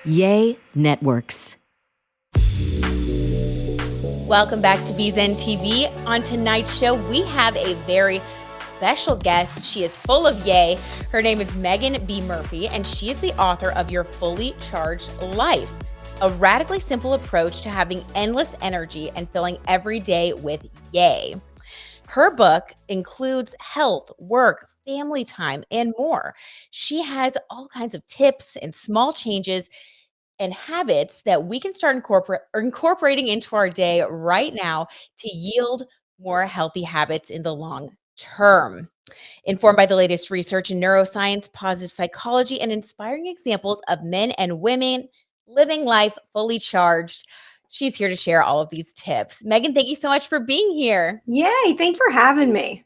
Yay Networks. Welcome back to BZN TV. On tonight's show, we have a very special guest. She is full of yay. Her name is Meaghan B. Murphy, and she is the author of Your Fully Charged Life, a radically simple approach to having endless energy and filling every day with yay. Her book includes health, work, family time, and more. She has all kinds of tips and small changes and habits that we can start incorporating into our day right now to yield more healthy habits in the long term. Informed by the latest research in neuroscience, positive psychology, and inspiring examples of men and women living life fully charged, she's here to share all of these tips. Meaghan, thank you so much for being here. Yay, thanks for having me.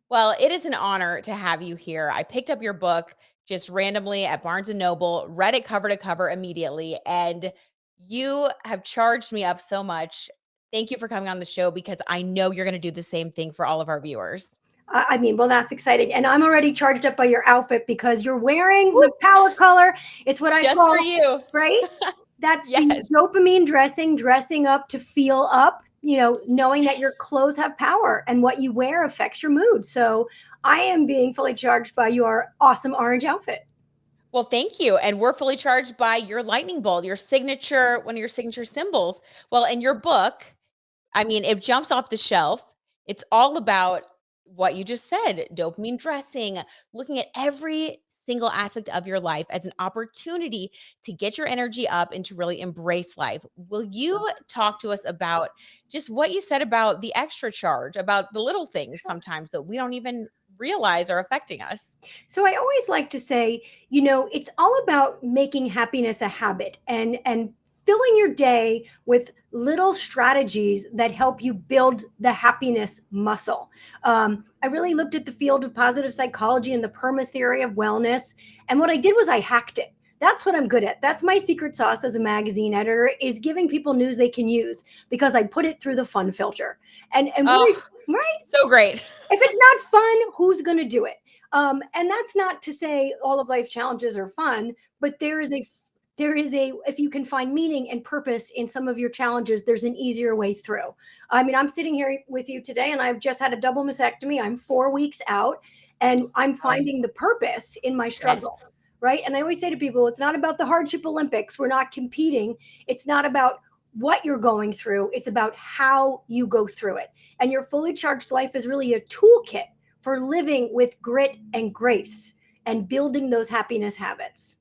Well, it is an honor to have you here. I picked up your book just randomly at Barnes and Noble, read it cover to cover immediately, and you have charged me up so much. Thank you for coming on the show because I know you're going to do the same thing for all of our viewers. Well, that's exciting. And I'm already charged up by your outfit because you're wearing the power color. It's what I Just call, for you. right? That's Yes. the dopamine dressing up to feel up, knowing that your clothes have power and what you wear affects your mood. So I am being fully charged by your awesome orange outfit. Well, thank you. And we're fully charged by your lightning bolt, your signature, one of your signature symbols. Well, in your book, I mean, it jumps off the shelf. It's all about what you just said, dopamine dressing, looking at every single aspect of your life as an opportunity to get your energy up and to really embrace life. Will you talk to us about just what you said about the extra charge, about the little things sometimes that we don't even realize are affecting us? So I always like to say, it's all about making happiness a habit and filling your day with little strategies that help you build the happiness muscle. I really looked at the field of positive psychology and the perma theory of wellness. And what I did was I hacked it. That's what I'm good at. That's my secret sauce as a magazine editor, is giving people news they can use because I put it through the fun filter. Oh, Right? so great. If it's not fun, who's going to do it? And that's not to say all of life challenges are fun, but there is a if you can find meaning and purpose in some of your challenges, there's an easier way through. I mean, I'm sitting here with you today and I've just had a double mastectomy. I'm 4 weeks out and I'm finding the purpose in my struggle. Yes. Right. And I always say to people, it's not about the hardship Olympics. We're not competing. It's not about what you're going through. It's about how you go through it. And your fully charged life is really a toolkit for living with grit and grace and building those happiness habits.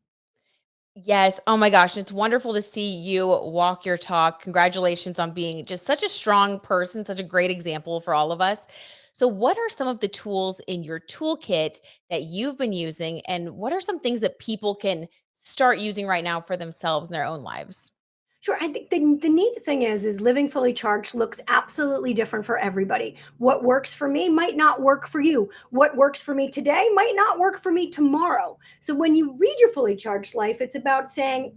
Yes. Oh my gosh. It's wonderful to see you walk your talk. Congratulations on being just such a strong person, such a great example for all of us. So, what are some of the tools in your toolkit that you've been using? And what are some things that people can start using right now for themselves in their own lives? Sure. I think the neat thing is living fully charged looks absolutely different for everybody. What works for me might not work for you. What works for me today might not work for me tomorrow. So when you read your fully charged life, it's about saying,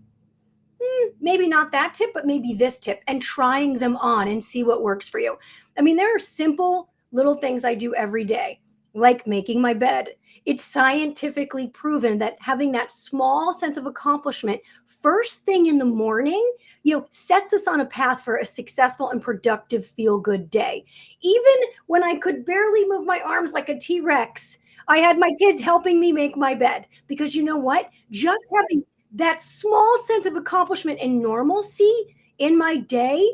maybe not that tip, but maybe this tip, and trying them on and see what works for you. I mean, there are simple little things I do every day, like making my bed. It's scientifically proven that having that small sense of accomplishment first thing in the morning, sets us on a path for a successful and productive feel good day. Even when I could barely move my arms like a T-Rex, I had my kids helping me make my bed because you know what? Just having that small sense of accomplishment and normalcy in my day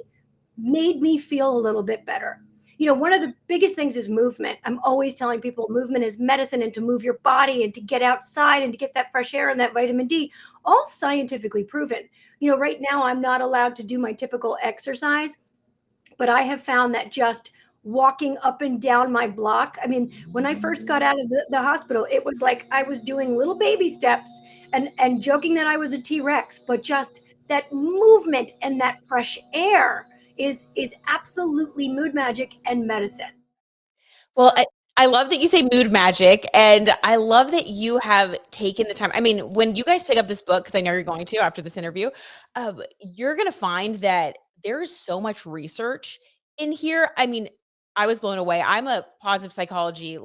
made me feel a little bit better. One of the biggest things is movement. I'm always telling people movement is medicine, and to move your body and to get outside and to get that fresh air and that vitamin D, all scientifically proven. Right now I'm not allowed to do my typical exercise, but I have found that just walking up and down my block. I mean, when I first got out of the hospital, it was like I was doing little baby steps and joking that I was a T-Rex, but just that movement and that fresh air is absolutely mood magic and medicine. Well, I love that you say mood magic, and I love that you have taken the time. I mean, when you guys pick up this book, because I know you're going to after this interview, you're going to find that there is so much research in here. I mean, I was blown away. I'm a positive psychology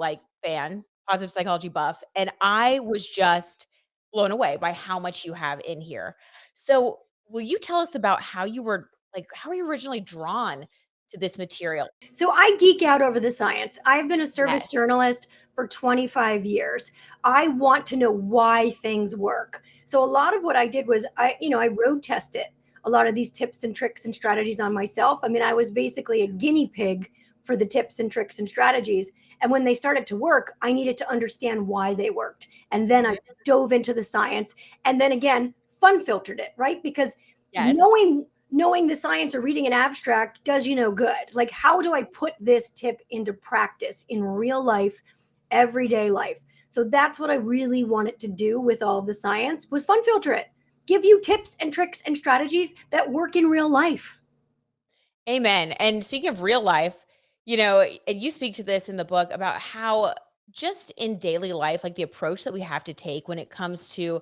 fan, positive psychology buff, and I was just blown away by how much you have in here. So, will you tell us about how you were how were you originally drawn to this material? So I geek out over the science. I've been a service Yes. journalist for 25 years. I want to know why things work. So a lot of what I did was I road tested a lot of these tips and tricks and strategies on myself. I mean, I was basically a guinea pig for the tips and tricks and strategies. And when they started to work, I needed to understand why they worked. And then I Mhm. dove into the science and then again fun filtered it, right? Because Yes. knowing the science or reading an abstract does you no good. Like, how do I put this tip into practice in real life, everyday life? So that's what I really wanted to do with all of the science was fun filter it. Give you tips and tricks and strategies that work in real life. Amen. And speaking of real life, and you speak to this in the book about how just in daily life, like the approach that we have to take when it comes to,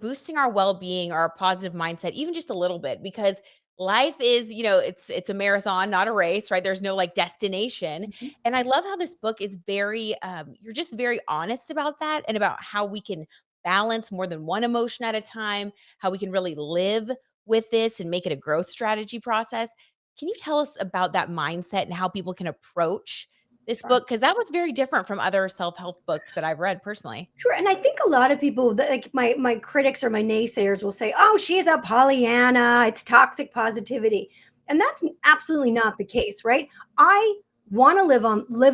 boosting our well-being, our positive mindset, even just a little bit, because life is, it's a marathon, not a race, right? There's no like destination. Mhm. And I love how this book is very, you're just very honest about that and about how we can balance more than one emotion at a time, how we can really live with this and make it a growth strategy process. Can you tell us about that mindset and how people can approach this Sure. book? Because that was very different from other self-help books that I've read personally. Sure, and I think a lot of people like my critics or my naysayers will say, "Oh, she's a Pollyanna. It's toxic positivity," and that's absolutely not the case, right? I want to live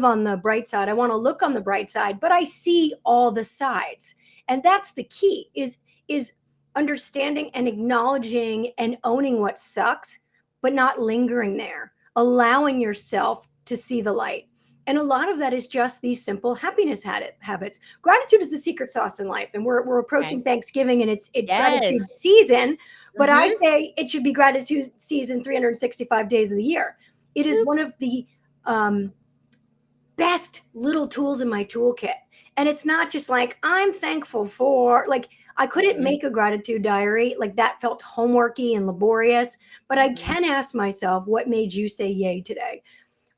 on the bright side. I want to look on the bright side, but I see all the sides, and that's the key. Is understanding and acknowledging and owning what sucks, but not lingering there, allowing yourself to see the light. And a lot of that is just these simple happiness habits. Gratitude is the secret sauce in life, and we're approaching Okay. Thanksgiving, and it's Yes. gratitude season. But I Mhm. say it should be gratitude season 365 days of the year. It is Boop. one of the um, best little tools in my toolkit. And it's not just like I'm thankful for like I couldn't Mhm. make a gratitude diary. Like that felt homeworky and laborious, but I Mhm. can ask myself what made you say yay today?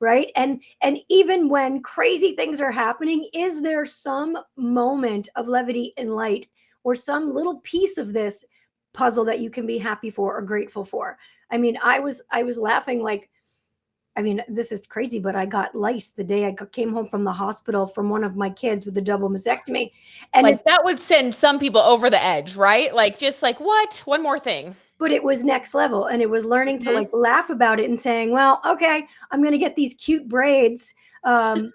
Right? And even when crazy things are happening, is there some moment of levity and light or some little piece of this puzzle that you can be happy for or grateful for? I mean, I was laughing like I mean, this is crazy, but I got lice the day came home from the hospital from one of my kids with a double mastectomy. And it's Like, that would send some people over the edge, right? Like, just like, "What? One more thing." but it was next level and it was learning to Mhm. like laugh about it and saying, well, okay, I'm going to get these cute braids. And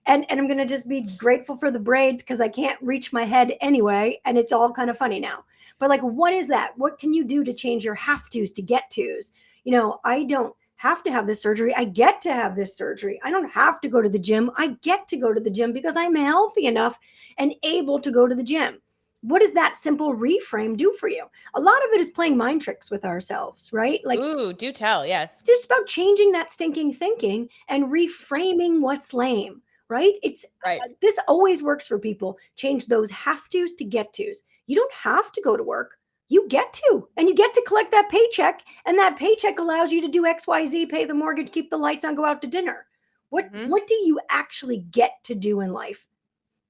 I'm going to just be grateful for the braids because I can't reach my head anyway. And it's all kind of funny now. But like, what is that? What can you do to change your have tos to get tos? I don't have to have this surgery. I get to have this surgery. I don't have to go to the gym. I get to go to the gym because I'm healthy enough and able to go to the gym. What does that simple reframe do for you? A lot of it is playing mind tricks with ourselves, right? Like Ooh, do tell, yes. just about changing that stinking thinking and reframing what's lame, right? It's Right. this always works for people. Change those have tos to get tos. You don't have to go to work. You get to, and you get to collect that paycheck, and that paycheck allows you to do XYZ, pay the mortgage, keep the lights on, go out to dinner. What Mhm. what do you actually get to do in life?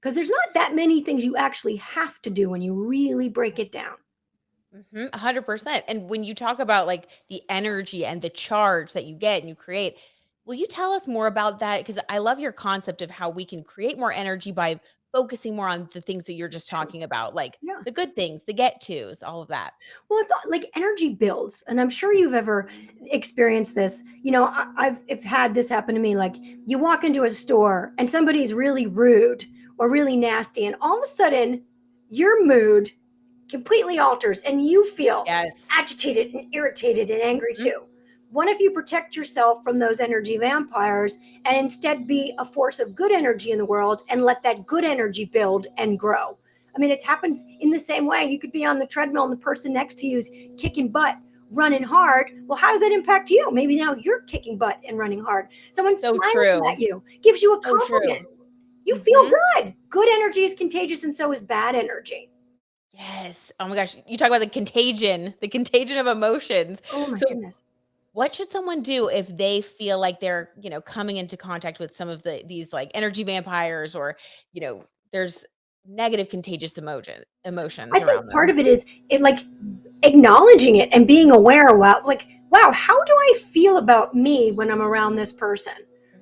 Because there's not that many things you actually have to do when you really break it down. Mhm, 100%. And when you talk about like the energy and the charge that you get and you create, will you tell us more about that? Because I love your concept of how we can create more energy by focusing more on the things that you're just Sure. talking about, like Yeah. the good things, the get tos, all of that. Well, it's like energy builds, and I'm sure you've ever experienced this. I've had this happen to me. Like you walk into a store and somebody's really rude or really nasty, and all of a sudden your mood completely alters and you feel Yes. agitated and irritated and angry Mhm. too. What if you protect yourself from those energy vampires and instead be a force of good energy in the world and let that good energy build and grow? I mean, it happens in the same way. You could be on the treadmill and the person next to you is kicking butt, running hard. Well, how does that impact you? Maybe now you're kicking butt and running hard. Someone So smiles true. at you, gives you a So true. compliment. You feel Mhm. good. Good energy is contagious, and so is bad energy. Yes. Oh my gosh. You talk about the contagion of emotions. Oh my So goodness. what should someone do if they feel like they're, coming into contact with some of these like energy vampires or, there's negative contagious I emotions think around part them. of it is like acknowledging it and being aware, wow, like, wow, how do I feel about me when I'm around this person?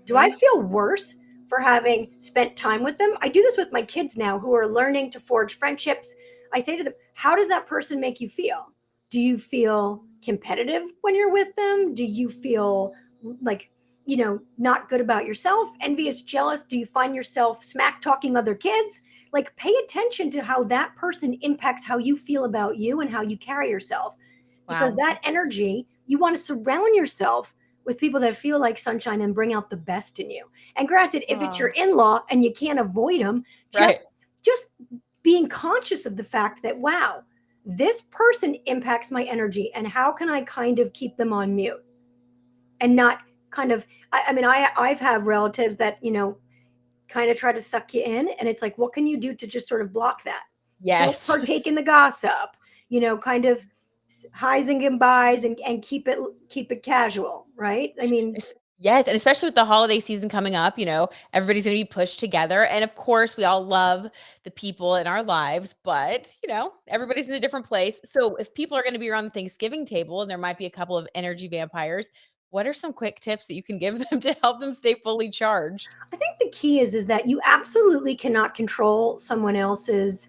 Do I Hmm. feel worse for having spent time with them? I do this with my kids now who are learning to forge friendships. I say to them, how does that person make you feel? Do you feel competitive when you're with them? Do you feel like, not good about yourself, envious, jealous? Do you find yourself smack talking other kids? Like, pay attention to how that person impacts how you feel about you and how you carry yourself, because Wow. that energy, you want to surround yourself with people that feel like sunshine and bring out the best in you. And granted, if it's your Oh, in-law and you can't avoid them, right. just being conscious of the fact that, wow, this person impacts my energy, and how can I kind of keep them on mute and not kind of, I mean, I've had relatives that, kind of try to suck you in, and it's like, what can you do to just sort of block that? Don't Yes. partake in the gossip, kind of highs and byes, and keep it casual, right? I mean, Yes, and especially with the holiday season coming up, everybody's gonna be pushed together, and of course, we all love the people in our lives, but, everybody's in a different place. So, if people are gonna be around the Thanksgiving table and there might be a couple of energy vampires, what are some quick tips that you can give them to help them stay fully charged? I think the key is that you absolutely cannot control someone else's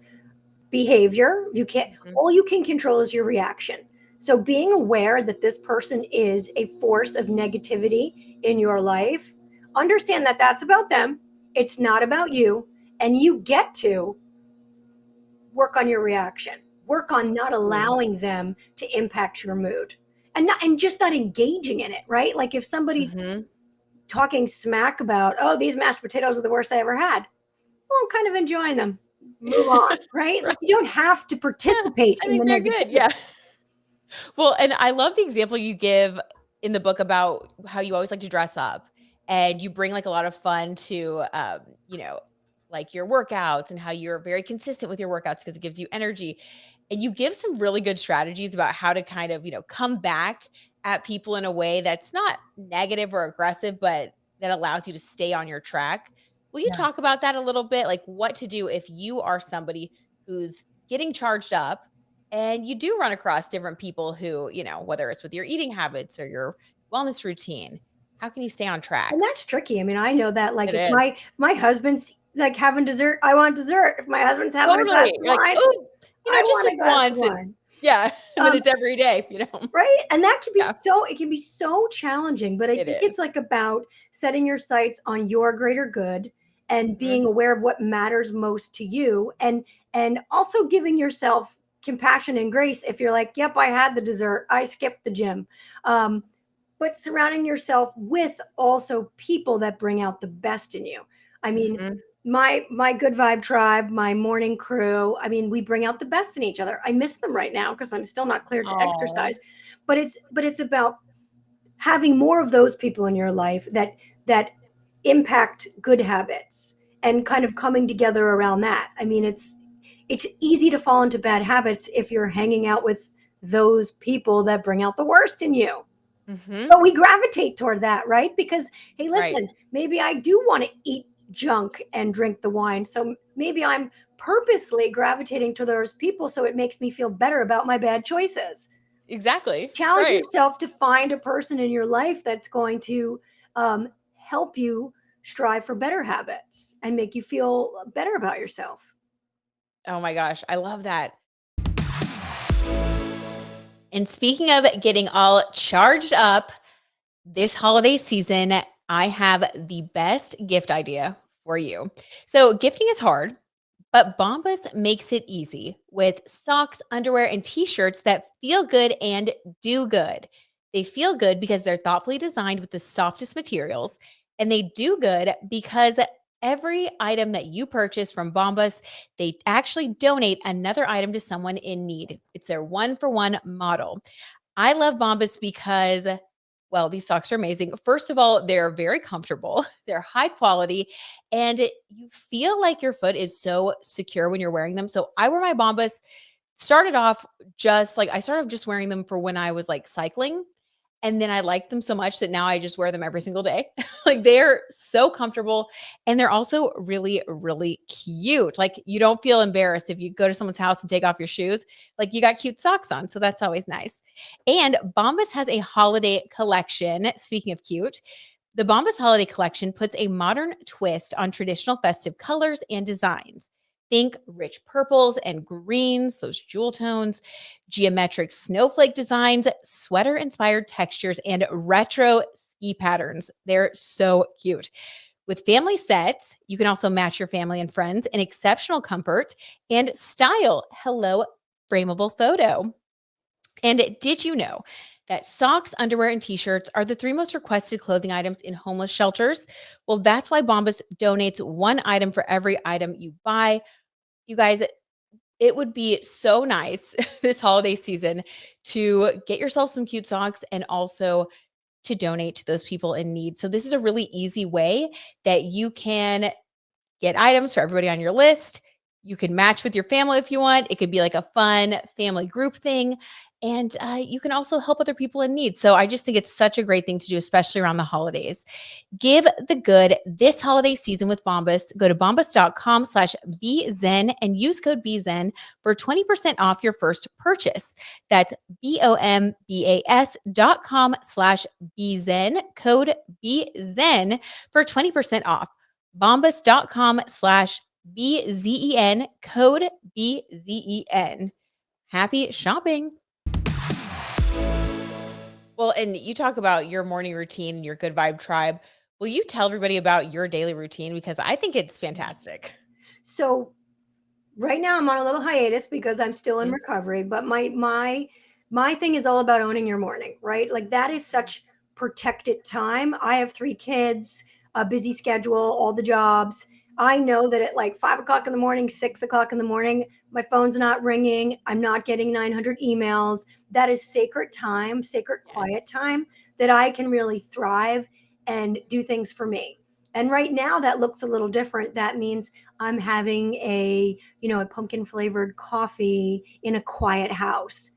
behavior. You can't, Mhm. all you can control is your reaction. So being aware that this person is a force of negativity in your life, understand that that's about them. It's not about you. And you get to work on your reaction, work on not Ooh. allowing them to impact your mood, and just not engaging in it, right? Like, if somebody's Mhm. talking smack about, oh, these mashed potatoes are the worst I ever had, well, I'm kind of enjoying them. Move on, right? Right. Like, you don't have to Yeah, participate I in the think they're good, negativity. yeah. Well, and I love the example you give in the book about how you always like to dress up and you bring like a lot of fun to, like your workouts and how you're very consistent with your workouts because it gives you energy. And you give some really good strategies about how to kind of, come back at people in a way that's not negative or aggressive, but that allows you to stay on your track. Will you Yeah. talk about that a little bit? Like what to do if you are somebody who's getting charged up and you do run across different people who, whether it's with your eating habits or your wellness routine, how can you stay on And track? that's tricky. I mean, I know that, like, It if is. my husband's like having dessert, I want dessert. If my husband's having a glass Totally. of You're like, wine, "Oh, I just want this a glass of once," and wine. yeah, and then Um, it's every day. right? And that can be Yeah, so it can be so challenging, but I it think it's is. like about setting your sights on your greater good and being Mhm. aware of what matters most to you, and also giving yourself compassion and grace if you're like, yep, I had the dessert, I skipped the gym. Um, but surrounding yourself with also people that bring out the best in you. I mean, Mhm. my good vibe tribe, my morning crew, I mean, we bring out the best in each other. I miss them right now because I'm still not cleared to Aw. exercise, but it's about having more of those people in your life that impact good habits, and kind of coming together around that. I mean, it's easy to fall into bad habits if you're hanging out with those people that bring out the worst in you. Mhm. But we gravitate toward that, right? Because, hey, Right. listen, maybe I do want to eat junk and drink the wine. So maybe I'm purposely gravitating to those people so it makes me feel better about my bad choices. Exactly. Challenge Right. yourself to find a person in your life that's going to help you strive for better habits and make you feel better about yourself. Oh my gosh, I love that. And speaking of getting all charged up, this holiday season, I have the best gift idea for you. So, gifting is hard, but Bombas makes it easy with socks, underwear, and t shirts that feel good and do good. They feel good because they're thoughtfully designed with the softest materials, and they do good because every item that you purchase from Bombas, they actually donate another item to someone in need. It's their one for one model. I love Bombas because, well, these socks are amazing. First of all, they're very comfortable, they're high quality, and you feel like your foot is so secure when you're wearing them. So I wear my Bombas. Started off just like I started off just wearing them for when I was like cycling. And then I like them so much that now I just wear them every single day. Like they're so comfortable and they're also really, really cute. Like you don't feel embarrassed if you go to someone's house and take off your shoes. Like you got cute socks on. So that's always nice. And Bombas has a holiday collection. Speaking of cute, the Bombas holiday collection puts a modern twist on traditional festive colors and designs. Think rich purples and greens, those jewel tones, geometric snowflake designs, sweater inspired textures, and retro ski patterns. They're so cute. With family sets, you can also match your family and friends in exceptional comfort and style. Hello, frameable photo. And did you know that socks, underwear, and t-shirts are the 3 most requested clothing items in homeless shelters? Well, that's why Bombas donates 1 item for every item you buy. You guys, it would be so nice this holiday season to get yourself some cute socks and also to donate to those people in need. So this is a really easy way that you can get items for everybody on your list. You can match with your family if you want. It could be like a fun family group thing. And you can also help other people in need. So I just think it's such a great thing to do, especially around the holidays. Give the good this holiday season with Bombas. Go to bombas.com/bzen and use code bzen for 20% off your first purchase. That's bombas.com/bzen, code bzen for 20% off. Bombas.com/BZEN, code BZEN. Happy shopping. Well, and you talk about your morning routine and your good vibe tribe. Will you tell everybody about your daily routine? Because I think it's fantastic. So right now I'm on a little hiatus because I'm still in Mhm. recovery, but my thing is all about owning your morning, right? Like that is such protected time. I have 3 kids, a busy schedule, all the jobs. I know that at like 5 o'clock in the morning, 6 o'clock in the morning, my phone's not ringing. I'm not getting 900 emails. That is sacred time, sacred quiet Yes. time that I can really thrive and do things for me. And right now that looks a little different. That means I'm having a pumpkin flavored coffee in a quiet house.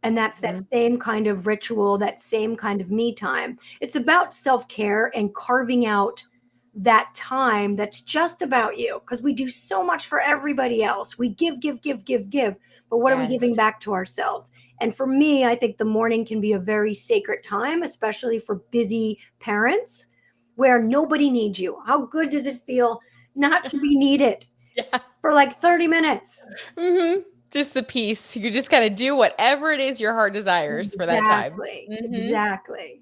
And that's that Mhm. same kind of ritual, that same kind of me time. It's about self care and carving out that time that's just about you because we do so much for everybody else. We give, give, give, give, give. But what are we Yes. giving back to ourselves? And for me, I think the morning can be a very sacred time, especially for busy parents where nobody needs you. How good does it feel not to be needed Yeah. for like 30 minutes? Just the peace. You just kind of do whatever it is your heart desires for that time. Exactly. Mhm. Exactly.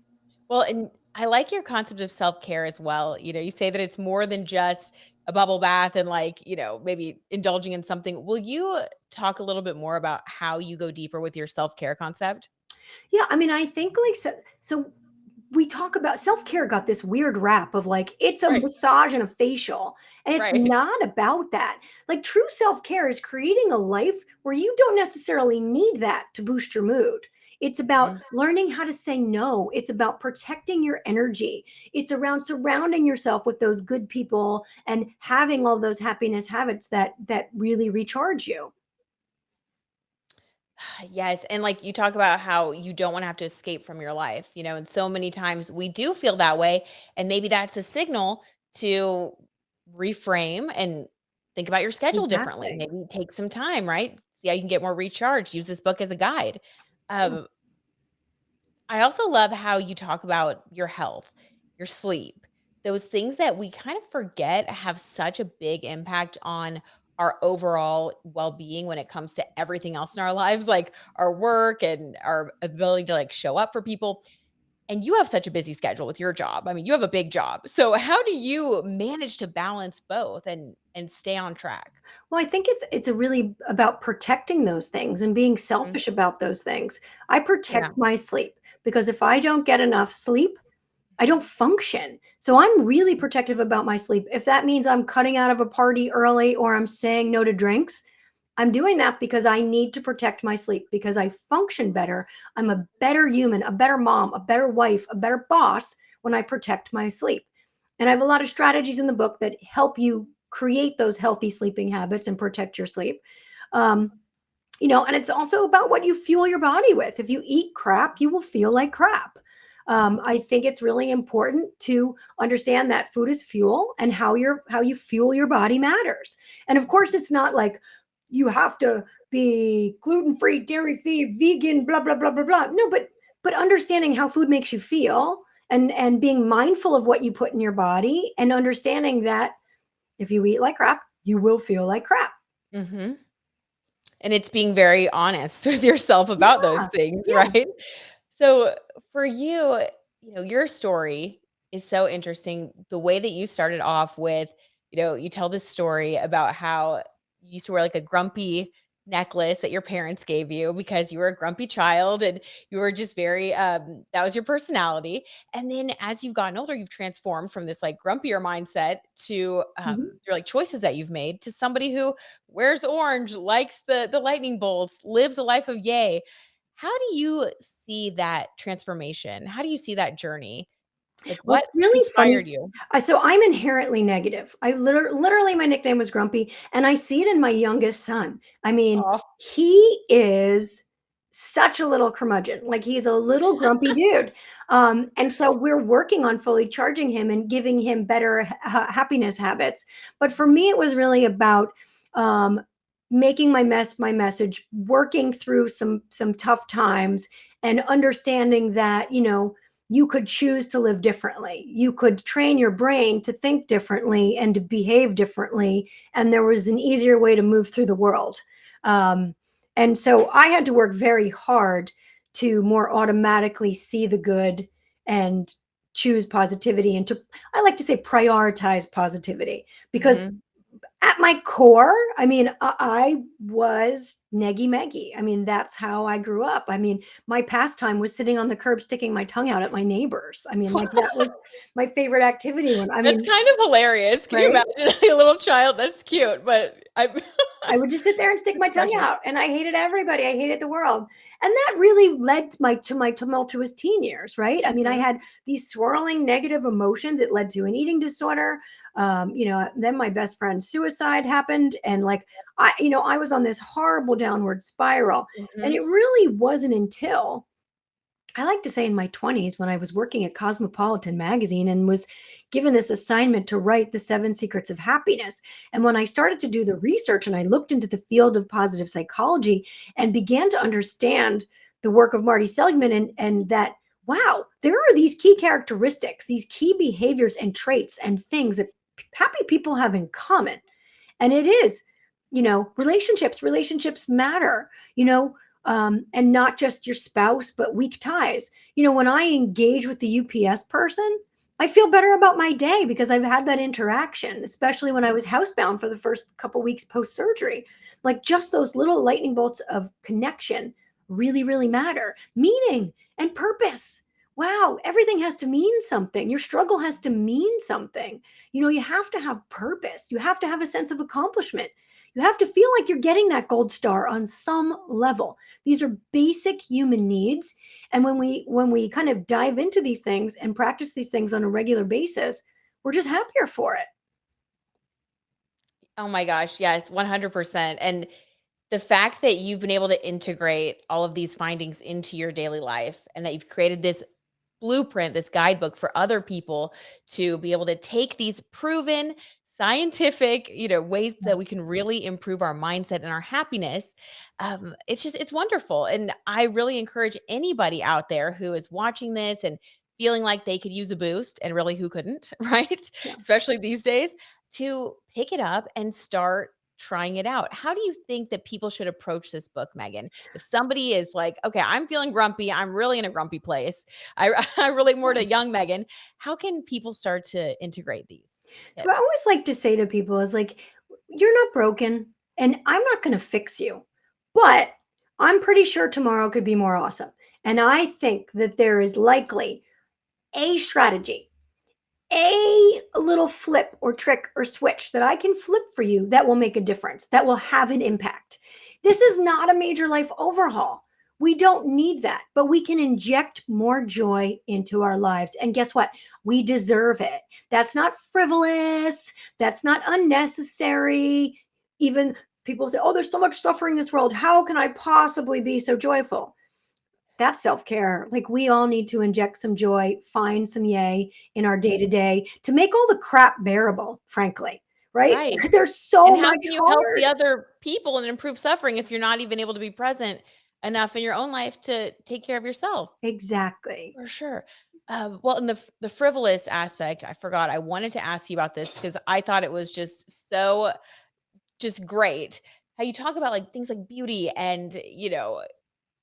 Well, and I like your concept of self-care as well. You say that it's more than just a bubble bath and like, maybe indulging in something. Will you talk a little bit more about how you go deeper with your self-care concept? Yeah, I mean, I think like so we talk about self-care got this weird rap of like it's a Right. massage and a facial, and it's Right. not about that. Like true self-care is creating a life where you don't necessarily need that to boost your mood. It's about Mhm. learning how to say no. It's about protecting your energy. It's around surrounding yourself with those good people and having all those happiness habits that really recharge you. Yes, and like you talk about how you don't want to have to escape from your life, and so many times we do feel that way, and maybe that's a signal to reframe and think about your schedule differently. Exactly. Maybe take some time, right? See how you can get more recharged. Use this book as a guide. Um, I also love how you talk about your health, your sleep, those things that we kind of forget have such a big impact on our overall well being when it comes to everything else in our lives, like our work and our ability to like show up for people. And you have such a busy schedule with your job. I mean, you have a big job. So how do you manage to balance both and stay on track? Well, I think it's a really about protecting those things and being Mhm. selfish about those things. I protect Yeah. my sleep because if I don't get enough sleep, I don't function. So I'm really protective about my sleep. If that means I'm cutting out of a party early or I'm saying no to drinks, I'm doing that because I need to protect my sleep because I function better. I'm a better human, a better mom, a better wife, a better boss when I protect my sleep. And I have a lot of strategies in the book that help you create those healthy sleeping habits and protect your sleep. Um, and it's also about what you fuel your body with. If you eat crap, you will feel like crap. I think it's really important to understand that food is fuel, and how you fuel your body matters. And of course, it's not like you have to be gluten-free, dairy-free, vegan, blah blah blah blah blah. No, but understanding how food makes you feel, and being mindful of what you put in your body, and understanding that if you eat like crap, you will feel like crap. Mm-hmm. And it's being very honest with yourself about those Yeah. things, Yeah. right? So for you, your story is so interesting. The way that you started off with, you tell this story about how you used to wear like a grumpy necklace that your parents gave you because you were a grumpy child, and you were just very that was your personality. And then as you've gotten older, you've transformed from this like grumpier mindset to Mhm. your like choices that you've made to somebody who wears orange, likes the lightning bolts, lives a life of yay. How do you see that transformation? How do you see that journey? Like, Well, what it's really funny. inspired you? So I'm inherently negative. Literally, my nickname was Grumpy, and I see it in my youngest son. I mean, Oh, he is such a little curmudgeon. Like, he's a little grumpy dude. And so we're working on fully charging him and giving him better happiness habits. But for me, it was really about um, making my message, working through some tough times, and understanding that you could choose to live differently. You could train your brain to think differently and to behave differently. And there was an easier way to move through the world. Um, and so I had to work very hard to more automatically see the good and choose positivity, and to, I like to say, prioritize positivity. Because mhm. at my core, I mean, I was neggy Meggy. I mean, that's how I grew up. I mean, my pastime was sitting on the curb sticking my tongue out at my neighbors. I mean, like, that was my favorite activity when, I That's mean, kind of hilarious. Can you right? imagine a little child? That's cute, but I I would just sit there and stick my tongue precious. out, and I hated everybody. I hated the world. And that really led to my tumultuous teen years, right? I mean, I Mhm. had these swirling negative emotions. It led to an eating disorder. Then my best friend's suicide happened, and like, I was on this horrible downward spiral. And Mhm. it really wasn't until, I like to say, in my 20s, when I was working at Cosmopolitan magazine and was given this assignment to write the 7 secrets of happiness. And when I started to do the research and I looked into the field of positive psychology and began to understand the work of Marty Seligman, and that, wow, there are these key characteristics, these key behaviors and traits and things that happy people have in common. And it is, relationships matter, and not just your spouse, but weak ties. When I engage with the UPS person, I feel better about my day because I've had that interaction, especially when I was housebound for the first couple weeks post surgery. Like, just those little lightning bolts of connection really, really matter. Meaning and purpose. Wow, everything has to mean something. Your struggle has to mean something. You have to have purpose. You have to have a sense of accomplishment. You have to feel like you're getting that gold star on some level. These are basic human needs. And when we kind of dive into these things and practice these things on a regular basis, we're just happier for it. Oh my gosh, yes, 100%. And the fact that you've been able to integrate all of these findings into your daily life, and that you've created this blueprint, this guidebook for other people to be able to take these proven scientific, ways Yeah. that we can really improve our mindset and our happiness. It's wonderful. And I really encourage anybody out there who is watching this and feeling like they could use a boost, and really who couldn't, right? Yeah. Especially these days, to pick it up and start trying it out. How do you think that people should approach this book, Megan? If somebody is like, okay, I'm feeling grumpy, I'm really in a grumpy place, I relate more to young Megan. How can people start to integrate these So I tips? always like to say to people is like, you're not broken, and I'm not going to fix you, but I'm pretty sure tomorrow could be more awesome. And I think that there is likely a strategy, a little flip or trick or switch that I can flip for you that will make a difference, that will have an impact. This is not a major life overhaul. We don't need that, but we can inject more joy into our lives. And guess what? We deserve it. That's not frivolous. That's not unnecessary. Even people say, oh, there's so much suffering in this world. How can I possibly be so joyful? That's self-care. Like, we all need to inject some joy, find some yay in our day-to-day to make all the crap bearable, frankly, right? Right. There's And so how much can you help the hard. other people and improve suffering if you're not even able to be present enough in your own life to take care of yourself? Exactly. For sure. Well, in the frivolous aspect, I forgot I wanted to ask you about this because I thought it was just so just great. How you talk about like things like beauty and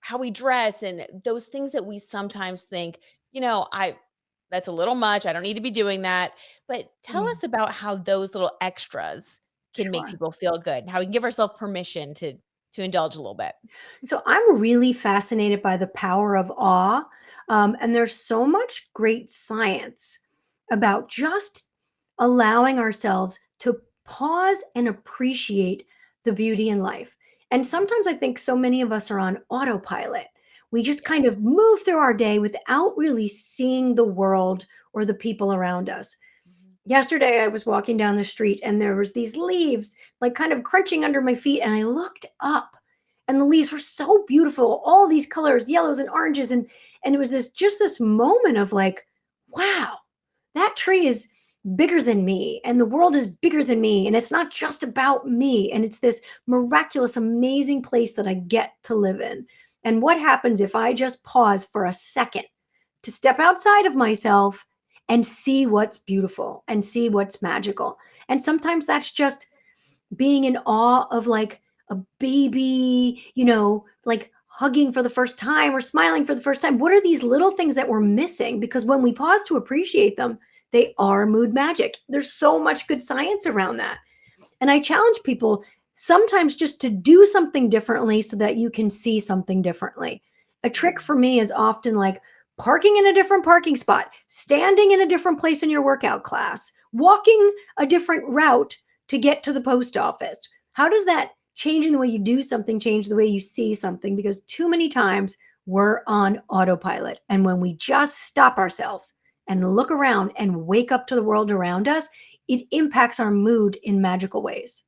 how we dress and those things that we sometimes think, I that's a little much. I don't need to be doing that. But tell Yeah, us about how those little extras can make sure. people feel good. And how we can give ourselves permission to indulge a little bit. So I'm really fascinated by the power of awe. And there's so much great science about just allowing ourselves to pause and appreciate the beauty in life. And sometimes I think so many of us are on autopilot. We just kind Yes. of move through our day without really seeing the world or the people around us. Mhm. Yesterday, I was walking down the street and there was these leaves like kind of crunching under my feet, and I looked up and the leaves were so beautiful, all these colors, yellows and oranges, and it was this moment of like, wow, that tree is bigger than me and the world is bigger than me, and it's not just about me, and it's this miraculous amazing place that I get to live in. And what happens if I just pause for a second to step outside of myself and see what's beautiful and see what's magical? And sometimes that's just being in awe of like a baby, like hugging for the first time or smiling for the first time. What are these little things that we're missing? Because when we pause to appreciate them, they are mood magic. There's so much good science around that. And I challenge people sometimes just to do something differently so that you can see something differently. A trick Mm. for me is often like parking in a different parking spot, standing in a different place in your workout class, walking a different route to get to the post office. How does that changing the way you do something change the way you see something? Because too many times we're on autopilot. And when we just stop ourselves and look around and wake up to the world around us, it impacts our mood in magical ways.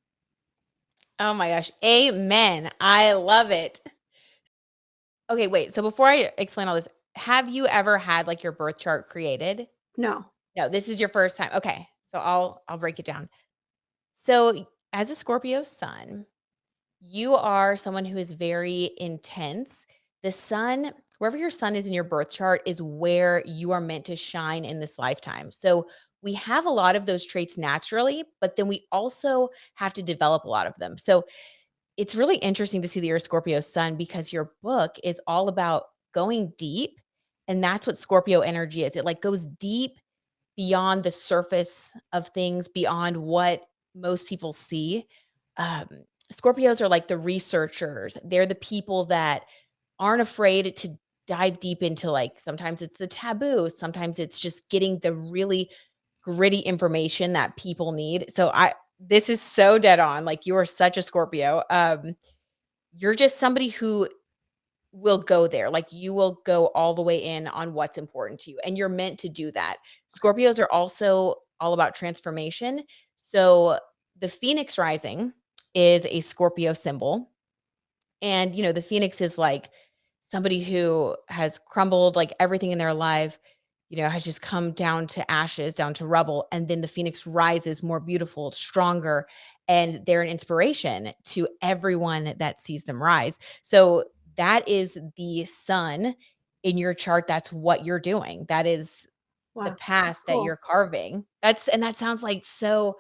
Oh my gosh. Amen. I love it. Okay, wait. So before I explain all this, have you ever had like your birth chart created? No. No, this is your first time. Okay. So I'll break it down. So as a Scorpio sun, you are someone who is very intense. The sun, wherever your sun is in your birth chart, is where you are meant to shine in this lifetime. So we have a lot of those traits naturally, but then we also have to develop a lot of them. So it's really interesting to see that you're a Scorpio sun because your book is all about going deep. And that's what Scorpio energy is. It like goes deep beyond the surface of things, beyond what most people see. Um, Scorpios are like the researchers. They're the people that aren't afraid to dive deep into like sometimes it's the taboo, sometimes it's just getting the really gritty information that people need. So I this is so dead on. Like you are such a Scorpio. You're just somebody who will go there. Like you will go all the way in on what's important to you. And you're meant to do that. Scorpios are also all about transformation. So the Phoenix rising is a Scorpio symbol. And, the Phoenix is like somebody who has crumbled like everything in their life, has just come down to ashes, down to rubble. And then the Phoenix rises more beautiful, stronger, and they're an inspiration to everyone that sees them rise. So that is the sun in your chart. That's what you're doing. That is the Wow. path that Cool. you're carving. And that sounds like so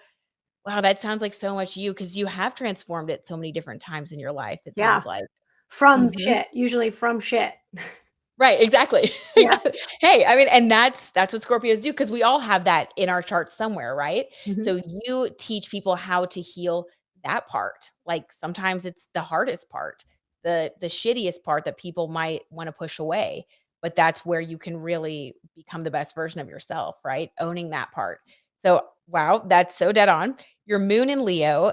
wow, that sounds like so much you because you have transformed it so many different times in your life, it Yeah. sounds like. From Mhm. shit, usually from shit. Right, exactly, Yeah. exactly. Hey, I mean, and that's what Scorpios do because we all have that in our charts somewhere, right? Mhm. So you teach people how to heal that part. Like, sometimes it's the hardest part, the shittiest part that people might wanna push away, but that's where you can really become the best version of yourself, right? Owning that part. So, wow, that's so dead on. Your moon in Leo,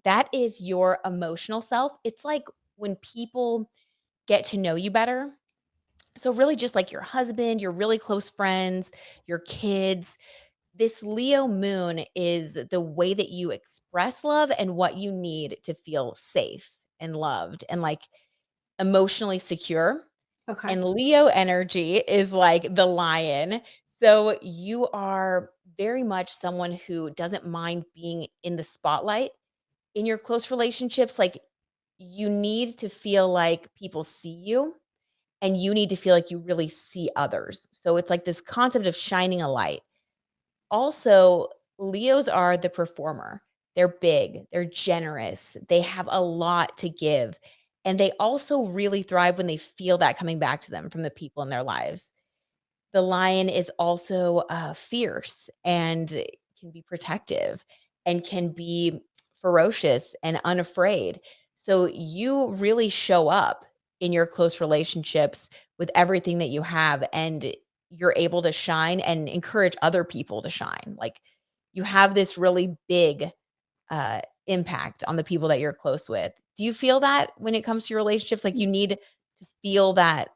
that is your emotional self. It's like when people get to know you better, so really just like your husband, your really close friends, your kids, this Leo moon is the way that you express love and what you need to feel safe and loved and like emotionally secure. Okay. And Leo energy is like the lion. So you are very much someone who doesn't mind being in the spotlight in your close relationships. Like you need to feel like people see you and you need to feel like you really see others. So it's like this concept of shining a light. Also, Leos are the performer. They're big, they're generous, they have a lot to give. And they also really thrive when they feel that coming back to them from the people in their lives. The lion is also fierce and can be protective and can be ferocious and unafraid. So you really show up in your close relationships with everything that you have, and you're able to shine and encourage other people to shine. Like you have this really big impact on the people that you're close with. Do you feel that when it comes to your relationships? Like you need to feel that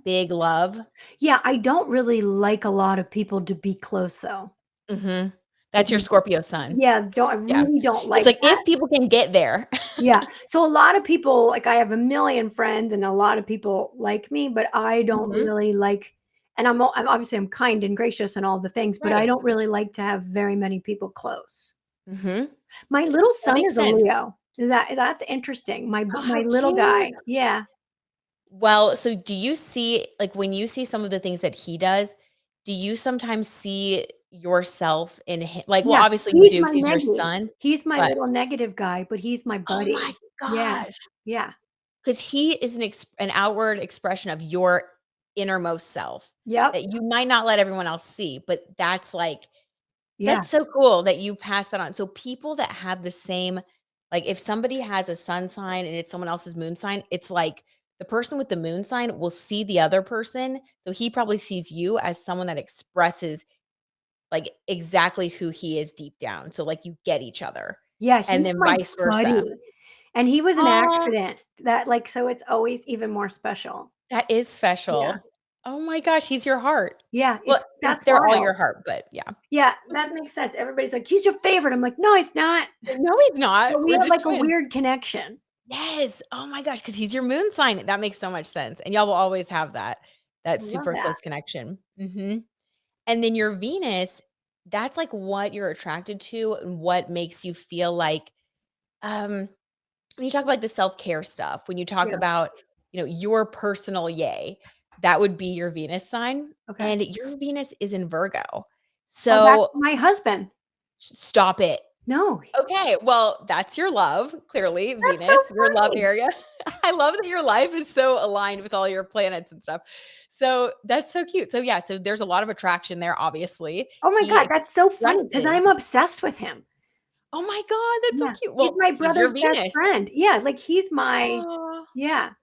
big love? Yeah, I don't really like a lot of people to be close though. Mhm. Like, That's your Scorpio sun. yeah, don't I Yeah. really don't It's like like that. if people can get there. Yeah. So a lot of people, like I have a million friends and a lot of people like me, but I don't Mhm. really like, and I'm obviously I'm kind and gracious and all the things, but I Right. don't really like to have very many people close. Mhm. My little That son makes is a sense. Leo. That's interesting. Oh, My how little cute. guy. Yeah. Well, so do you see like, when you see some of the things that he does, do you sometimes see yourself in him? Like, well, Yeah. obviously you He's do my 'cause he's your neggy. son, He's my but little negative guy, but he's my oh my buddy. Yeah. gosh, Yeah. because he is an outward expression of your innermost self Yep. that you might not let everyone else see, but that's like Yeah. that's so cool that you pass that on. So people that have the same like, if somebody has a sun sign and it's someone else's moon sign, it's like the person with the moon sign will see the other person, so he probably sees you as someone that expresses, like, exactly who he is deep down, so, like, you get each other, Yeah, and he's then my vice versa. buddy. And he was an Oh, accident that like so it's always even more special. that is Yeah. special. Oh my gosh, he's your heart. Yeah, Well, it's that's they're all your wild. heart, but yeah. Yeah, that makes sense. Everybody's like, "He's your favorite." I'm like, "No, he's not." No, he's not. But we We're have just like a twins. weird connection. Yes. Oh my gosh, because he's your moon sign. That makes so much sense, and y'all will always have that I love super that. close connection. Mhm. And then your Venus, that's, like, what you're attracted to and what makes you feel like, um, when you talk about, like, the self-care stuff, when you talk Yeah, about, your personal yay, that would be your Venus sign, okay. and your Venus is in Virgo. Oh, that's So, my husband. stop it. No, Okay, well, that's your love, clearly, that's so Venus, your love funny. area. I love that your life is so aligned with all your planets and stuff. So, that's so cute. So, yeah, so there's a lot of attraction there, obviously. Oh my He god, that's so funny because 'cause I'm expresses obsessed with him. Oh my god, that's so Yeah, cute. he's Well, my he's your brother's best Venus. friend. Yeah, like he's my Oh, yeah,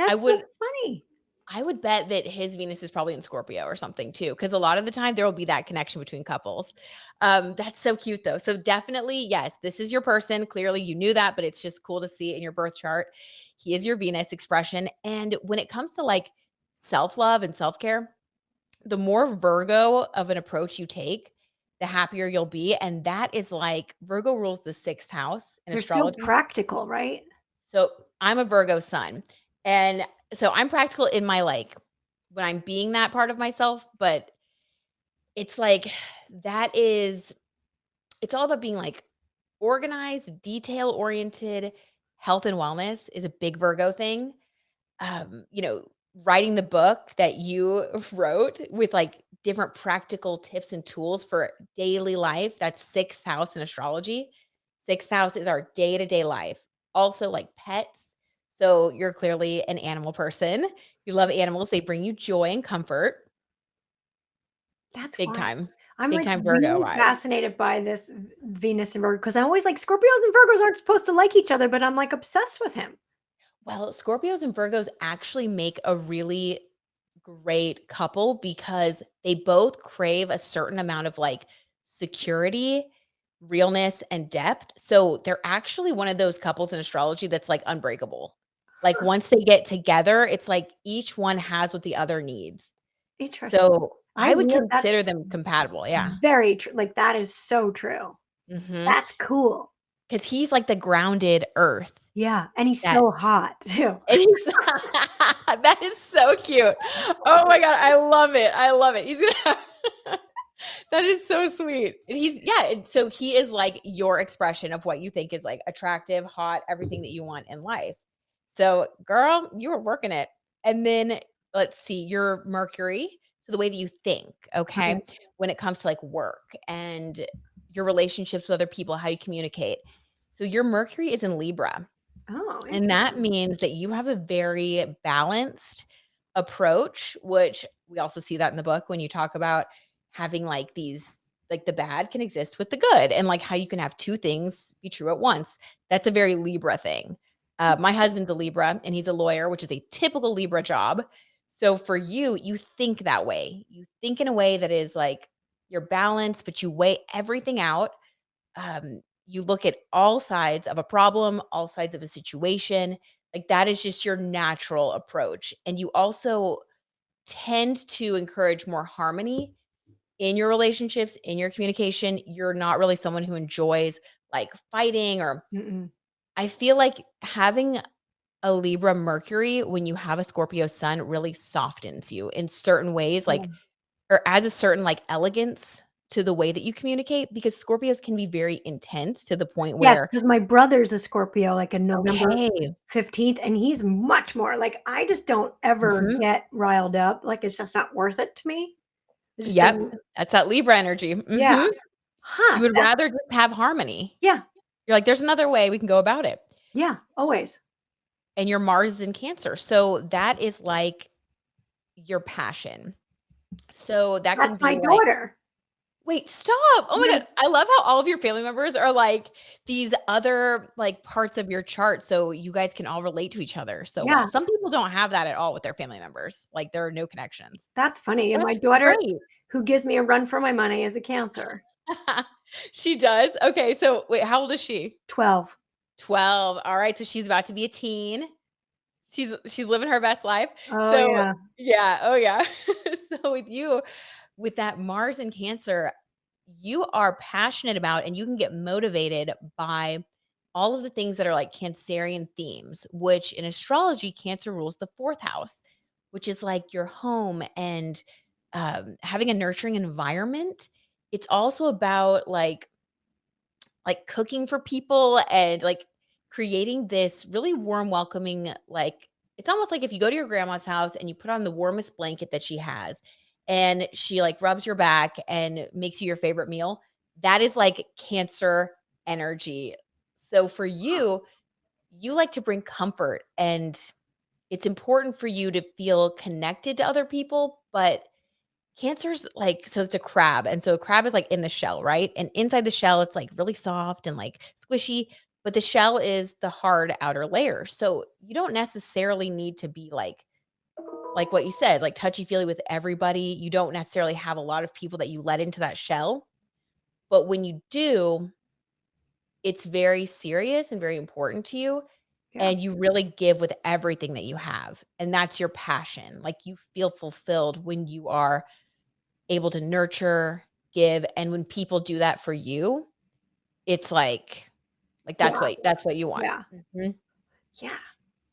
I that's so would funny. I would bet that his Venus is probably in Scorpio or something too, because a lot of the time there will be that connection between couples. That's so cute though. So definitely, yes, this is your person. Clearly, you knew that, but it's just cool to see it in your birth chart. He is your Venus expression. And when it comes to like self-love and self-care, the more Virgo of an approach you take, the happier you'll be. And that is like Virgo rules the sixth house in They're so astrology. practical, right? So I'm a Virgo sun. And so I'm practical in my like when I'm being that part of myself, but it's like that is it's all about being like organized, detail oriented. Health and wellness is a big Virgo thing. um, you know, Writing the book that you wrote with like different practical tips and tools for daily life. That's sixth house in astrology. Sixth house is our day to day life. Also, like pets. So you're clearly an animal person. You love animals, they bring you joy and comfort. That's Big why time. I'm, Big like, time Virgo really vibes. fascinated by this Venus and Virgo because 'cause I'm always like, Scorpios and Virgos aren't supposed to like each other, but I'm, like, obsessed with him. Well, Scorpios and Virgos actually make a really great couple because they both crave a certain amount of like security, realness, and depth. So they're actually one of those couples in astrology that's like unbreakable. Like Huh, once they get together, it's like each one has what the other needs. interesting. So I I would real that's consider them compatible. Yeah. very true, like, that is so true. Hmm. That's cool. because he's like the grounded earth. Yeah, and he's so That's hot too. and he's that is so cute. Oh my god, I love it. I love it. He's gonna that is so sweet. And he's yeah, and so he is like your expression of what you think is like attractive, hot, everything that you want in life. So, girl, you were working it. And then let's see, your Mercury, so the way that you think, Okay. okay, when it comes to like work and your relationships with other people, how you communicate. So your Mercury is in Libra. Oh, And that interesting. means that you have a very balanced approach, which we also see that in the book when you talk about having like these, like the bad can exist with the good and like how you can have two things be true at once. That's a very Libra thing. My husband's a Libra and he's a lawyer, which is a typical Libra job. So for you, you think that way. You think in a way that is like you're balanced, but you weigh everything out. You look at all sides of a problem, all sides of a situation. Like that is just your natural approach. And you also tend to encourage more harmony in your relationships, in your communication. You're not really someone who enjoys like fighting or Mm-mm. I feel like having a Libra Mercury when you have a Scorpio sun really softens you in certain ways, like Oh. or adds a certain like elegance to the way that you communicate because Scorpios can be very intense to the point Yes, where because my brother's a Scorpio, like, in November okay. 15th, and he's much more like, I just don't ever Mhm. get riled up, like, it's just not worth it to me. It just Yep. doesn't. That's that Libra energy. Yeah. Mhm. Huh, You would that rather just have harmony. yeah, You're like, "There's another way we can go about it." yeah, always. And your Mars is in Cancer, so that is like your passion. So that can That's my be like daughter. wait, stop. Oh my Yeah, god. I love how all of your family members are like these other like parts of your chart so you guys can all relate to each other so well. yeah, Some people don't have that at all with their family members. Like there are no connections. that's funny, and But my that's daughter, great. who gives me a run for my money, is a Cancer. She does. Okay, so wait, how old is she? 12. 12. All right, so she's about to be a teen. She's living her best life. Oh, So, yeah, yeah, oh yeah. So with you, with that Mars in Cancer, you are passionate about and you can get motivated by all of the things that are like Cancerian themes, which in astrology, Cancer rules the fourth house, which is like your home and having a nurturing environment. It's also about like cooking for people and like creating this really warm, welcoming, like it's almost like if you go to your grandma's house and you put on the warmest blanket that she has and she like rubs your back and makes you your favorite meal. That is like Cancer energy. So for you, you like to bring comfort and it's important for you to feel connected to other people, but Cancer's like so it's a crab, and so a crab is, like, in the shell, right? And inside the shell, it's, like, really soft and, like, squishy, but the shell is the hard outer layer, so you don't necessarily need to be, like what you said, like, touchy-feely with everybody. You don't necessarily have a lot of people that you let into that shell, but when you do, it's very serious and very important to you, yeah, and you really give with everything that you have, and that's your passion. Like, you feel fulfilled when you are able to nurture, give, and when people do that for you, it's like yeah, that's what you want. yeah, Mhm. yeah,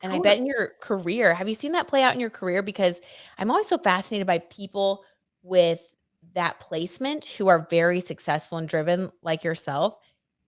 And I bet in totally. your career, have you seen that play out in your career? Because I'm always so fascinated by people with that placement who are very successful and driven like yourself.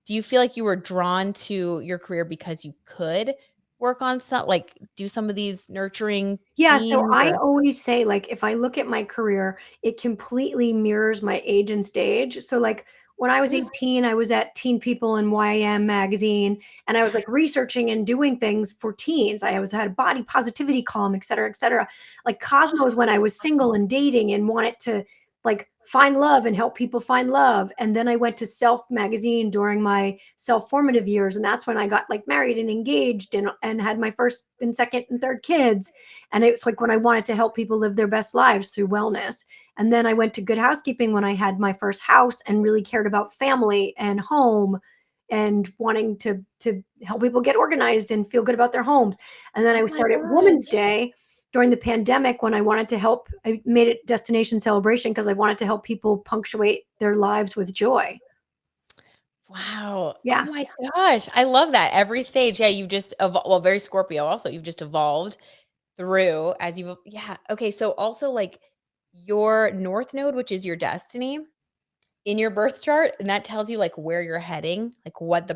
Do you feel like you were drawn to your career because you could work on some like do some of these nurturing Yeah, so themes I or always say, like, if I look at my career, it completely mirrors my age and stage. So, like, when I was Mhm. 18, I was at Teen People and YM magazine, and I was like researching and doing things for teens. I was had a body positivity column, et cetera, et cetera. Like Cosmo is when I was single and dating and wanted to like find love and help people find love. And then I went to Self magazine during my self-formative years. And that's when I got like married and engaged and had my first and second and third kids. And it was like when I wanted to help people live their best lives through wellness. And then I went to Good Housekeeping when I had my first house and really cared about family and home and wanting to help people get organized and feel good about their homes. And then Oh I my started Women's gosh. Day during the pandemic when I wanted to help. I made it destination celebration because I wanted to help people punctuate their lives with joy. Wow. Oh Yeah. my gosh. I love that. Every stage. Yeah, you just well, very Scorpio also. You've just evolved through as you yeah. Okay, so also like your north node, which is your destiny in your birth chart, and that tells you like where you're heading, like what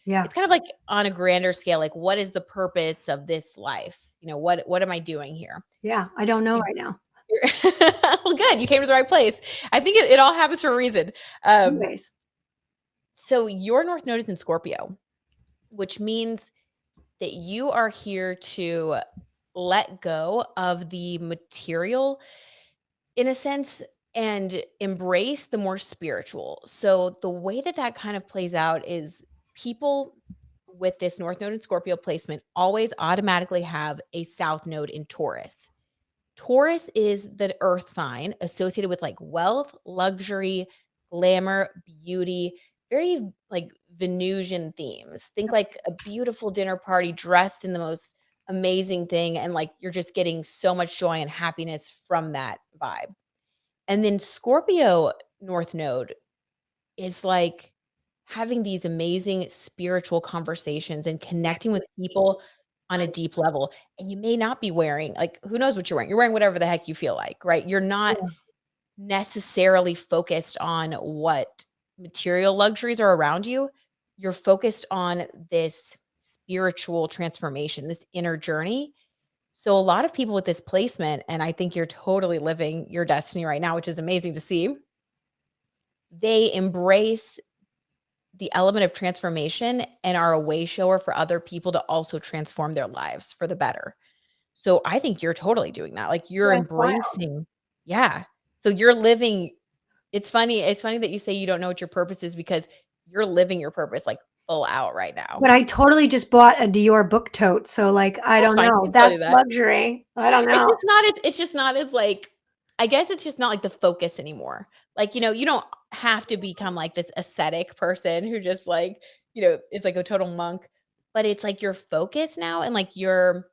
Yeah. it's kind of like on a grander scale, like what is the purpose of this life? What am I doing here? Yeah. I don't know So right now. well, good. You came to the right place. I think it all happens for a reason. Um, Anyways. so your North Node is in Scorpio, which means that you are here to let go of the material in a sense and embrace the more spiritual. So the way that that kind of plays out is people with this North Node in Scorpio placement always automatically have a South Node in Taurus. Taurus is the earth sign associated with like wealth, luxury, glamour, beauty, very like Venusian themes. Think like a beautiful dinner party dressed in the most amazing thing. And like you're just getting so much joy and happiness from that vibe. And then Scorpio North Node is like having these amazing spiritual conversations and connecting with people on a deep level. And you may not be wearing, like, who knows what you're wearing? You're wearing whatever the heck you feel like, right? You're not Yeah. necessarily focused on what material luxuries are around you. You're focused on this spiritual transformation, this inner journey. So, a lot of people with this placement, and I think you're totally living your destiny right now, which is amazing to see, they embrace the element of transformation and are a way shower for other people to also transform their lives for the better. So I think you're totally doing that. Like you're That's wild. embracing yeah. So you're living it's funny that you say you don't know what your purpose is because you're living your purpose like full out right now. But I totally just bought a Dior book tote, so, like, I That's don't fine. You know. can still That's do that. luxury. I don't know. It's just not as like I guess it's just not like the focus anymore. Like, you don't have to become like this ascetic person who just like, is like a total monk, but it's like your focus now and like your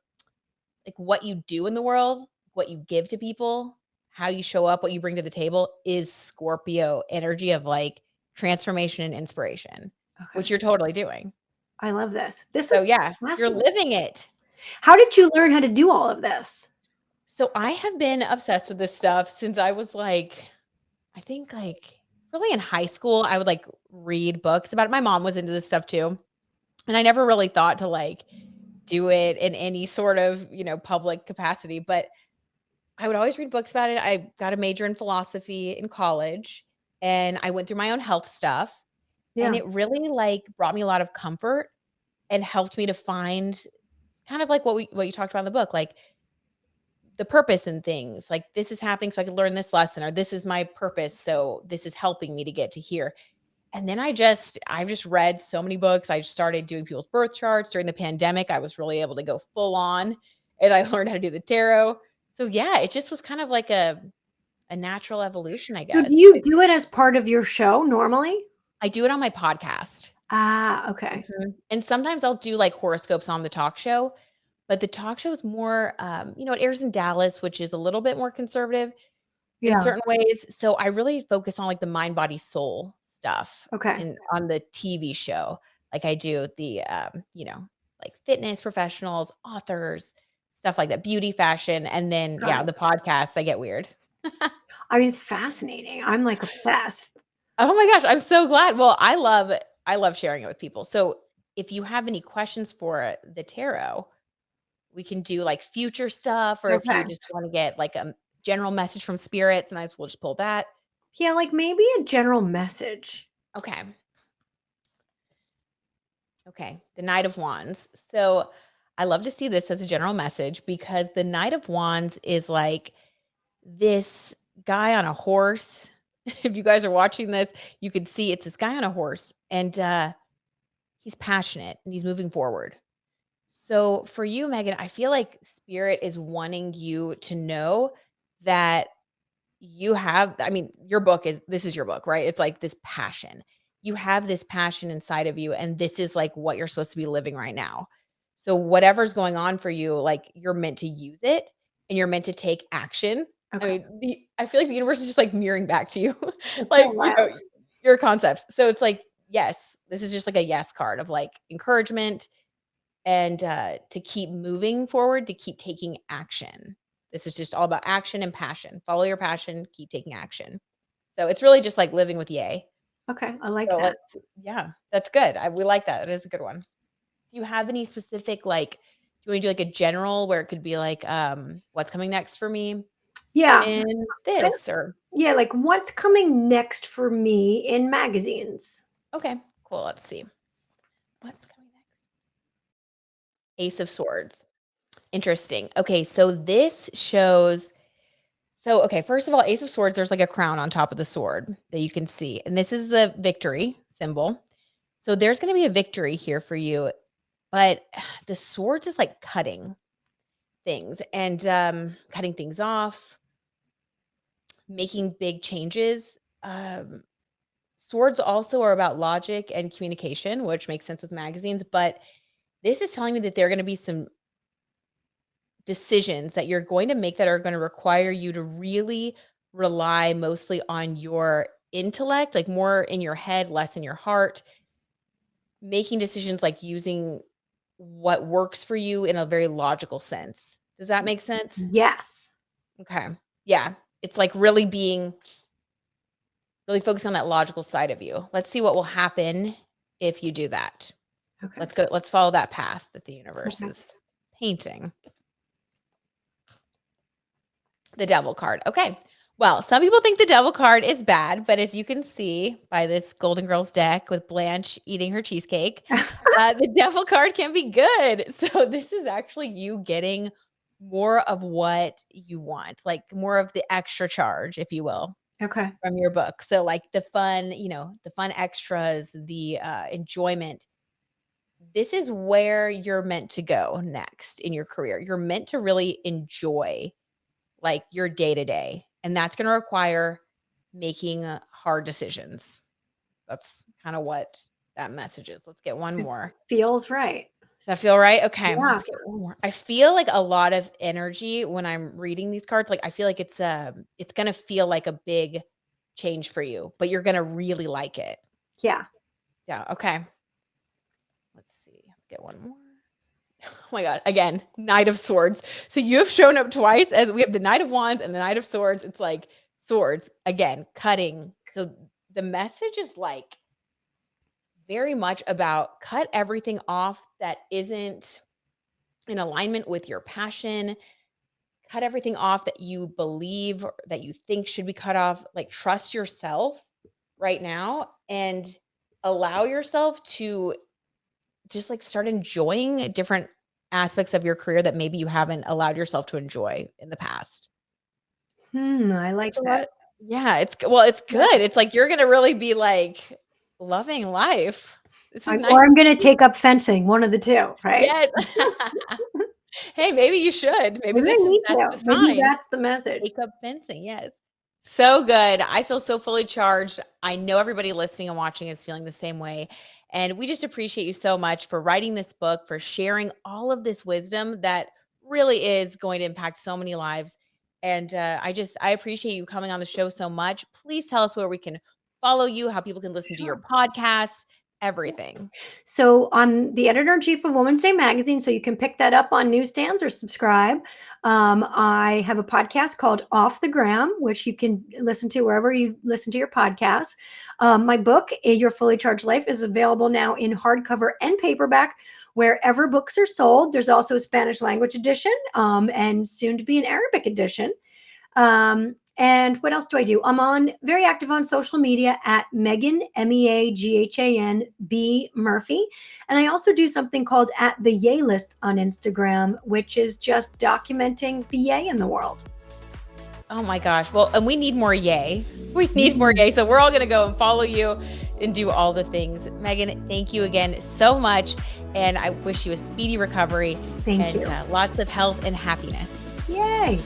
like what you do in the world, what you give to people, how you show up, what you bring to the table is Scorpio energy of like transformation and inspiration, which Okay. you're totally doing. I love this. This So is yeah, you're fascinating. living it. How did you learn how to do all of this? So I have been obsessed with this stuff since I was like, I think like really in high school, I would like read books about it. My mom was into this stuff too. And I never really thought to like do it in any sort of, public capacity, but I would always read books about it. I got a major in philosophy in college and I went through my own health stuff and Yeah. it really like brought me a lot of comfort and helped me to find kind of like what you talked about in the book, like the purpose in things. Like this is happening so I could learn this lesson or this is my purpose so this is helping me to get to here. And then I've just read so many books. I started doing people's birth charts during the pandemic. I was really able to go full on and I learned how to do the tarot. So yeah, it just was kind of like a natural evolution, I So guess. do you do it as part of your show normally? I do it on my podcast. Ah, okay. And sometimes I'll do like horoscopes on the talk show, but the talk show is more, it airs in Dallas, which is a little bit more conservative in Yeah. certain ways. So I really focus on like the mind, body, soul stuff Okay. in on the TV show. Like I do the, like fitness professionals, authors, stuff like that, beauty, fashion. And then, Got yeah, it. the podcast, I get weird. I mean, it's fascinating. I'm, like, obsessed. Oh my gosh, I'm so glad. Well, I love sharing it with people. So if you have any questions for the tarot, we can do like future stuff, or if you Okay. just want to get like a general message from spirits, and we'll just pull that. Yeah, like, maybe a general message. Okay. Okay. The Knight of Wands. So I love to see this as a general message because the Knight of Wands is like this guy on a horse. If you guys are watching this, you can see it's this guy on a horse and he's passionate and he's moving forward. So for you, Megan, I feel like spirit is wanting you to know that you have, I mean, this is your book, right? It's like this passion. You have this passion inside of you, and this is like what you're supposed to be living right now. So whatever's going on for you, like you're meant to use it and you're meant to take action. I Okay. mean, I feel like the universe is just like mirroring back to you, That's so like, wild. your concepts. So it's like yes, this is just like a yes card of like encouragement and to keep moving forward, to keep taking action. This is just all about action and passion. Follow your passion, keep taking action. So it's really just like living with yay. Okay, I like So that. yeah, that's good. We like that. It is a good one. Do you have any specific like, do you want to do like a general where it could be like, what's coming next for me Yeah. in this or Yeah, like what's coming next for me in magazines? okay, cool. Let's see. What's coming next? Ace of Swords. Interesting. Okay, so this shows okay, first of all, Ace of Swords, there's like a crown on top of the sword that you can see. And this is the victory symbol. So there's going to be a victory here for you, but the swords is like cutting things and cutting things off, making big changes. Swords also are about logic and communication, which makes sense with magazines, but this is telling me that there are going to be some decisions that you're going to make that are going to require you to really rely mostly on your intellect, like more in your head, less in your heart, making decisions like using what works for you in a very logical sense. Does that make sense? Yes. Okay. Yeah. It's like really focusing on that logical side of you. Let's see what will happen if you do that. Okay. Let's go. Let's follow that path that the universe Okay. is painting. The devil card. Okay. Well, some people think the devil card is bad, but as you can see by this Golden Girls deck with Blanche eating her cheesecake, the devil card can be good. So this is actually you getting more of what you want, like more of the extra charge, if you will, Okay. from your book. So like the fun, the fun extras, the enjoyment. This is where you're meant to go next in your career. You're meant to really enjoy like your day to day. And that's going to require making hard decisions. That's kind of what that message is. Let's get one more. Feels right. Does that feel right? Okay, Yeah. let's get one more. I feel like a lot of energy when I'm reading these cards. Like I feel like it's going to feel like a big change for you, but you're going to really like it. Yeah. Yeah. Okay. Let's see. Let's get one more. Oh my God. Again, Knight of Swords. So you have shown up twice as we have the Knight of Wands and the Knight of Swords. It's like swords again, cutting. So the message is like very much about cut everything off that isn't in alignment with your passion. Cut everything off that you believe or that you think should be cut off. Like trust yourself right now and allow yourself to just like start enjoying different aspects of your career that maybe you haven't allowed yourself to enjoy in the past. I like that. Yeah, it's good. It's like you're gonna really be like loving life. This is nice. Or I'm going to take up fencing, one of the two, right? Yes. Hey, maybe you should. Maybe Maybe I need that's to. the Maybe sign. that's the message. Take up fencing. Yes. So good. I feel so fully charged. I know everybody listening and watching is feeling the same way. And we just appreciate you so much for writing this book, for sharing all of this wisdom that really is going to impact so many lives. And I appreciate you coming on the show so much. Please tell us where we can follow you, how people can listen to your podcast, everything. So I'm the editor-in-chief of Women's Day magazine, so you can pick that up on newsstands or subscribe. I have a podcast called Off the Gram, which you can listen to wherever you listen to your podcasts. My book, Your Fully Charged Life, is available now in hardcover and paperback wherever books are sold. There's also a Spanish language edition and soon to be an Arabic edition. And what else do I do? I'm very active on social media at Meaghan, Meaghan B Murphy. And I also do something called at the Yay List on Instagram, which is just documenting the yay in the world. Oh my gosh. Well, and we need more yay. We need more yay. So we're all going to go and follow you and do all the things. Meaghan, thank you again so much. And I wish you a speedy recovery. Thank you. Lots of health and happiness. Yay.